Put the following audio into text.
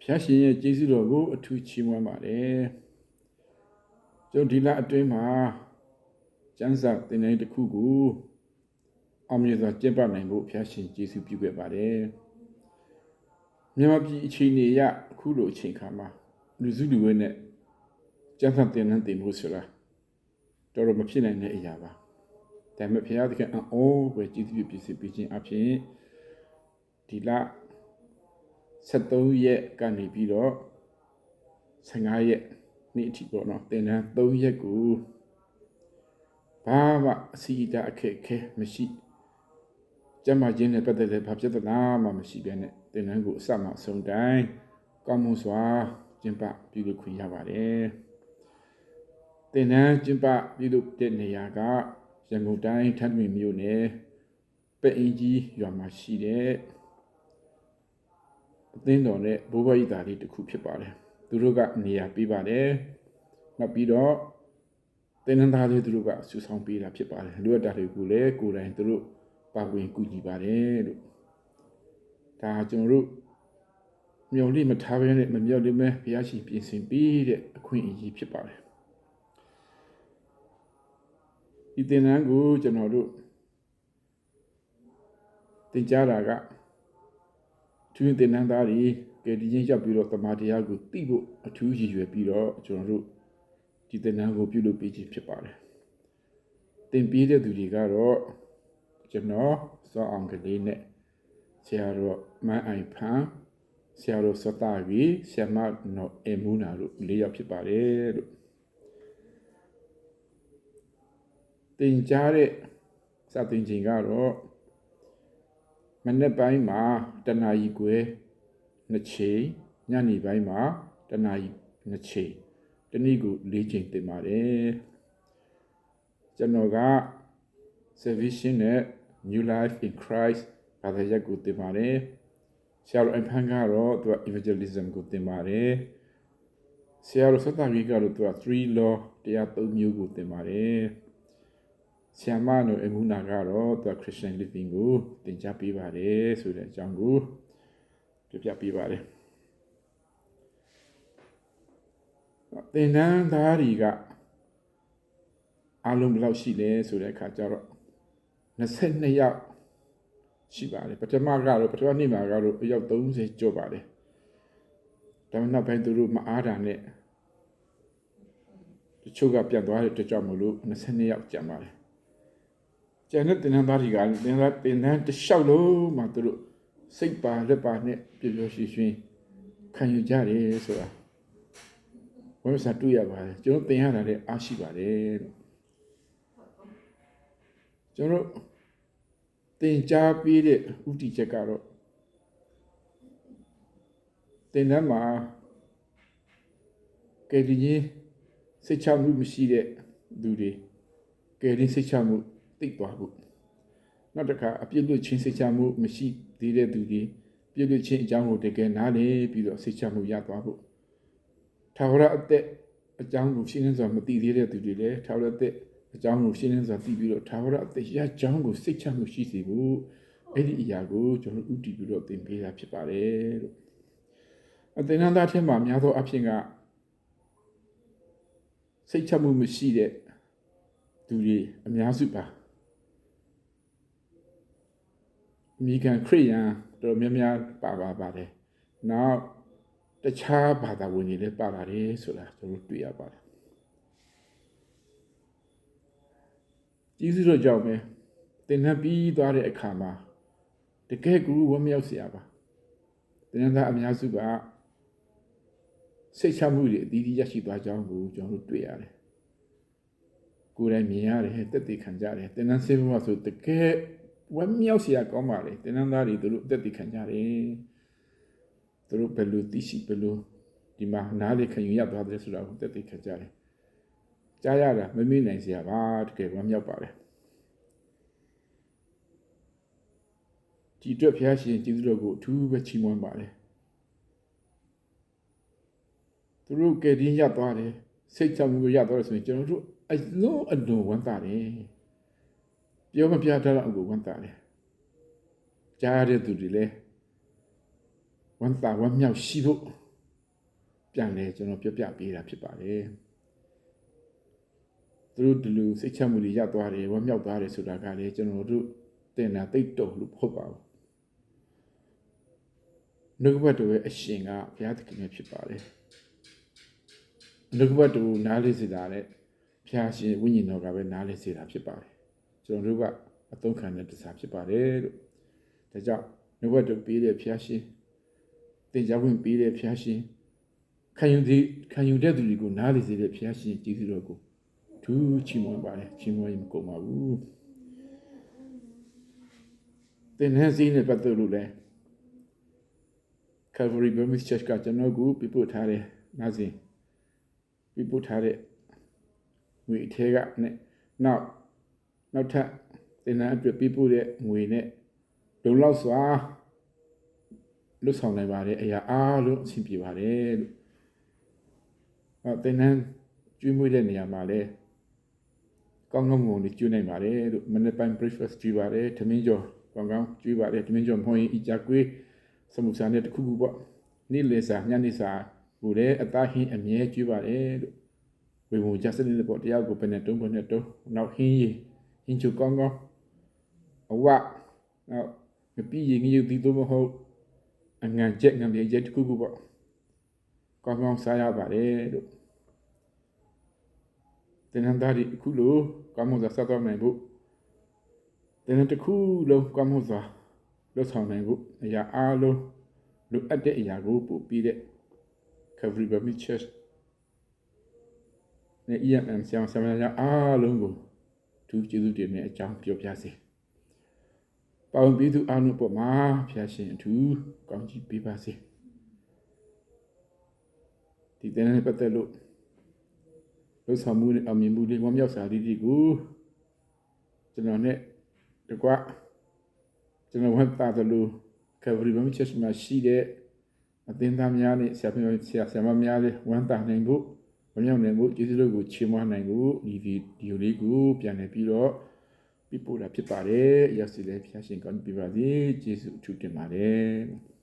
ဖျားရှင်ရဲ့ကျေးဇူးတော်ကိုအထူးချီးမွမ်းပါတယ်ကျွန်တော်ဒီလအတွင်းမှာကျမ်းစာသင်တန်းတစ်ခုကိုအောင်မြင်စွာကျင့်ပနိုင်ဖို့ဖျားရှင်ကျေးဇူးပြုခဲ့ပါတယ်မြန်မာပြည်အခြေအနေအရအခုလိုအချိန်ခါမှာလူစုလူဝေးနဲ့ကျမ်းစာသင်တန်းသင်ဖို့ဆိုတာတော်တော်မဖြစ်နိုင်တဲ့အရာပါဒါပေမဲ့ဘုရားသခင်အော်ပဲကျေးဇူးပြုပြည့်ခြင်းအပြင်ဒီလ73ရက်ကနေပြီးတော့15ရက်နေ့အထိပေါ့နော်သင်တန်း3ရက်ကိုဘာမှအစီအတာအခက်ခဲမရှိကျမ်းမာခြင်းနဲ့ပတ်သက်တဲ့ဘာပြဿနာမှမရှိဘဲနဲ့သင်တန်းကိုအစမှအဆုံးတိုင်းကောင်းမွန်စွာကျင့်ပပြုလုပ်ခွင့်ရပါတယ်သင်တန်းကျင့်ပပြုလုပ်တဲ့နေရာကရန်ကုန်တိုင်းထန်းတပင်မြို့နယ်ပဲအင်ကြီးရွာမှာရှိတဲ့အသင်းတော်နဲ့ဘိုးဘွားကြီးသားလေးတစ်ခုဖြစ်ပါတယ်သူတို့ကနေရာပေးပါတယ်နောက်ပြီးတော့သင်တန်းသားလေးသူတို့ကဆူဆောင်ပေးတာဖြစ်ပါတယ်လူရတာတွေကိုလည်းကိုယ်တိုင်သူတို့ပါဝင်ကူညီပါတယ်လို့ဒါကျွန်တော်တို့မျှော်လင့်မထားဘဲနဲ့မမျှော်လင့်မဲဘုရားရှင်ပြင်ဆင်ပေးတဲ့အခွင့်အရေးဖြစ်ပါတယ်ဒီသင်တန်းကိုကျွန်တော်တို့သင်ကြားတာကသူသင်တန်းသားတွေကဒီချင်းရောက်ပြီးတော့တမန်တရားကိုသိဖို့အထူးရည်ရွယ်ပြီးတော့ကျွန်တော်တို့ဒီသင်တန်းကိုပြုလုပ်ပေးခြင်းဖြစ်ပါတယ်သင်ပေးတဲ့သူတွေကတော့ကျွန်တော်စောအောင်ကလေးနဲ့ဆရာတော်မန်းအိုင်ဖန်ဆရာတော်စတာဝီဆရာမနော်အမူနာတို့၄ယောက်ဖြစ်ပါတယ်လို့သင်ကြားတဲ့စာသင်ချိန်ကတော့မနေ့ပိုင်းမှာတနာရီခွဲ2ချိန်ညနေပိုင်းမှာတနာရီ2ချိန်တနည်းကို4ချိန်သင်ပါတယ်ကျွန်တော်က Salvation နဲ့ New Life in Christ ဘာသာရပ်ကိုသင်ပါတယ်ဆရာတော်အဖန်ကတော့သူက Evangelism ကိုသင်ပါတယ်ဆရာတော်စတာကြီးကတော့သူက3 law တရား3မျိုးကိုသင်ပါတယ်ဆရာမနော်အမူနာကတော့သူက Christian Living ကိုသင်ကြားပေးပါတယ်ဆိုတဲ့အကြောင်းကိုပြပြပေးပါတယ်သင်တန်းသားတွေကအားလုံးဘယ်လောက်ရှိလဲဆိုတဲ့အခါကျတော့22ယောက်ရှိပါတယ်ပထမနေ့မှာကတော့အယောက်30ကျော်ပါတယ်ဒါမှနောက်ပိုင်းသူတို့မအားတာနဲ့တချို့ကပြတ်သွားတဲ့အတွက်ကြောင့်မလို့22ယောက်ကျန်ပါတယ်ကျန်တဲ့သင်တန်းသားတွေကသင်တန်းတစ်လျှောက်လုံးမှာသူတို့စိတ်ပါလက်ပါနဲ့ပျော်ပျော်ရွှင်ရွှင်ခံယူကြတယ်ဆိုတာဘုရားစာတွေ့ရပါတယ်ကျွန်တော်သင်ရတာလည်းအားရှိပါတယ်ကျွန်တော်သင်ကြားပေးတဲ့ဥတီချက်ကတော့သင်တန်းမှာကယ်တင်ခြင်းစိတ်ချမှုမရှိတဲ့သူတွေကယ်တင်စိတ်ချမှုသိသွားဖို့နောက်တစ်ခါအပြစ်လွတ်ခြင်းစိတ်ချမှုမရှိသေးတဲ့သူတွေပြည့်လွတ်ခြင်းအကြောင်းကိုတကယ်နားလည်ပြီးတော့စိတ်ချမှုရသွားဖို့ထာဝရအသက်အကြောင်းကိုရှင်းလင်းစွာမသိသေးတဲ့သူတွေလည်းထာဝရအသက်အကြောင်းကိုရှင်းလင်းစွာသိပြီးတော့ထာဝရအသက်ရကြောင်းကိုစိတ်ချမှုရှိစေဖို့အဲ့ဒီအရာကိုကျွန်တော်ဥတည်ပြီးတော့သင်ပေးတာဖြစ်ပါတယ်လို့အသင်္ကန်းသားထဲမှာများသောအားဖြင့်ကစိတ်ချမှုမရှိတဲ့သူတွေအများစုပါမိကန်ခရိယန်တော်များများပါတယ်နောက်တခြားဘာသာဝင်တွေလည်းပါလာတယ်ဆိုတာကျွန်တော်တွေ့ရပါတယ်ကျေးဇူးတော်ကြောင့်ပဲသင်တန်းပြီးသွားတဲ့အခါမှာတကယ်ကိုဝမ်းမြောက်စရာပါသင်တန်းသားအများစုကစိတ်ချမှုတွေအသီးသီးရရှိသွားကြောင်းကိုကျွန်တော်တွေ့ရတယ်ကိုယ်တိုင်မြင်ရတယ်သက်သေခံကြတယ်သင်တန်းဆေးဘဝဆိုတကယ်ဝမ်းမြောက်စရာကောင်းပါလေသင်တန်းသားတွေသူတို့သက်သေခံကြတယ်သူတို့ဘယ်လိုသိရှိဘယ်လိုဒီမှာနားလေခံယူရသွားတယ်ဆိုတာကိုသက်သေခံကြတယ်ကြားရတာမမေ့နိုင်စရာပါတကယ်ဝမ်းမြောက်ပါလေဒီအတွက်ဘုရားရှင်ကျေးဇူးတော်ကိုအထူးပဲချီးမွမ်းပါတယ်သူတို့ကယ်တင်ရသွားတယ်စိတ်ချမှုရသွားတယ်ဆိုရင်ကျွန်တော်တို့အလွန်ဝမ်းသာတယ်ပြောမပြတတ်တော့ကိုဝမ်းသာတယ်ကြားရတဲ့သူတွေလည်းဝမ်းသာဝမ်းမြောက်ရှိဖို့ ပြန်လဲကျွန်တော်ပြပေးတာဖြစ်ပါတယ်သူတို့ဒီလိုစိတ်ချမှုတွေရသွားတယ်ဝမ်းမြောက်သွားတယ်ဆိုတာကလည်းကျွန်တော်တို့တင်တာတိတ်တုံလို့ဟုတ်ပါဘူးနှုတ်ဘတ်တို့ရဲ့အရှင်ကဘုရားသခင်ပဲဖြစ်ပါတယ်နှုတ်ဘတ်တို့နားလေစေတာနဲ့ဘုရားရှင်ဝိညာဉ်တော်ကပဲနားလေစေတာဖြစ်ပါတယ်ကျွန်တော်တို့ကအသုံးခံတဲ့တရားဖြစ်ပါတယ်လို့ဒါကြောင့်နှုတ်ဘတ်တို့ပေးတဲ့ဘုရားရှင်တင်ကြဝင်ပေးတဲ့ဘုရားရှင်ခံယူတဲ့သူတွေကိုနားလေစေတဲ့ဘုရားရှင်ကျေးဇူးတော်ကိုသူချီးမွမ်းပါတယ်ချီးမွမ်းရင်မကုန်ပါဘူးသင်ဟန်စီနဲ့ပတ်သက်လို့လည်း Calvary Burmese Church ကကျွန်တော်ကိုပြပို့ထားတယ်နားစဉ်ပြပို့ထားတဲ့ငွေအထက်ကနဲ့နောက်ထပ်သင်ဟန်အတွက်ပြပို့တဲ့ငွေနဲ့လုံလောက်စွာလွတ်ဆောင်နိုင်ပါတယ်အရာအားလုံးအဆင်ပြေပါတယ်လို့သင်ဟန်ကျွေးမွေးတဲ့နေရာမှာလည်းကောင်းကောင်းမွန်လေးကျွေးနိုင်ပါတယ်လို့မနေ့ပိုင်း breakfast ကျွေးပါတယ်ထမင်းကျော်ကောင်းကောင်းကျွေးပါတယ်ထမင်းကျော်မဟုတ်ရင်အကြကွေးစမှုစာနဲ့တခုခုပေါ့နေ့လယ်စာညနေစာဟိုလည်းအသားဟင်းအမြဲကျွေးပါတယ်လို့ဝေဝင်ကြစတဲ့ပေါ့တရားကိုပဲနဲ့တုံးနောက်ဟင်းချိုကောင်းကောင်းအဝနောက်မပြီးရင်ငရုတ်ဒီတော့မဟုတ်အငံချက်ငံပြေချက်တခုခုပေါ့ကောင်းကောင်းစားရပါတယ်လို့သင်္ဟန်သားဒီအခုလိုကောင်းမှုစွာဆက်သွားနိုင်ဖို့သင်္ဟန်တစ်ခုလုံးကောင်းမှုစွာလွတ်ဆောင်နိုင်ဖို့အရာအားလုံးလိုအပ်တဲ့အရာကိုပို့ပြီးတဲ့ Calvary Burmese Church နဲ့ EMM ဆရာမအားလုံးကိုသူကျေးဇူးတင်တဲ့အကြောင်းပြောပြစေပါဝင်ပြီးသူအားလုံးပေါ်မှာဖျားရှင်အထူးကောင်းချီးပေးပါစေဒီတဲ့နဲ့ပတ်သက်လို့လှုပ်ဆောင်မှုနဲ့အမြင်မှုတွေဝမ်းမြောက်စာတွေကိုကျွန်တော်နဲ့တကွကျွန်တော်ဝတ်သားလို့ Calvary Burmese Church မှာရှိတဲ့အသင်းသားများနဲ့ဆရာမများနဲ့ဝမ်းသာနိုင်ဖို့ဝမ်းမြောက်နိုင်ဖို့ကျေးဇူးတော်ကိုချီးမွမ်းနိုင်ဖို့ဒီဗီဒီယိုလေးကိုပြန်လည်ပြီးတော့ပြပို့တာဖြစ်ပါတယ်။ရောက်စီတဲ့ဖျားရှင်ကောင်းပြပါစေ။ကျေးဇူးအထူးတင်ပါတယ်။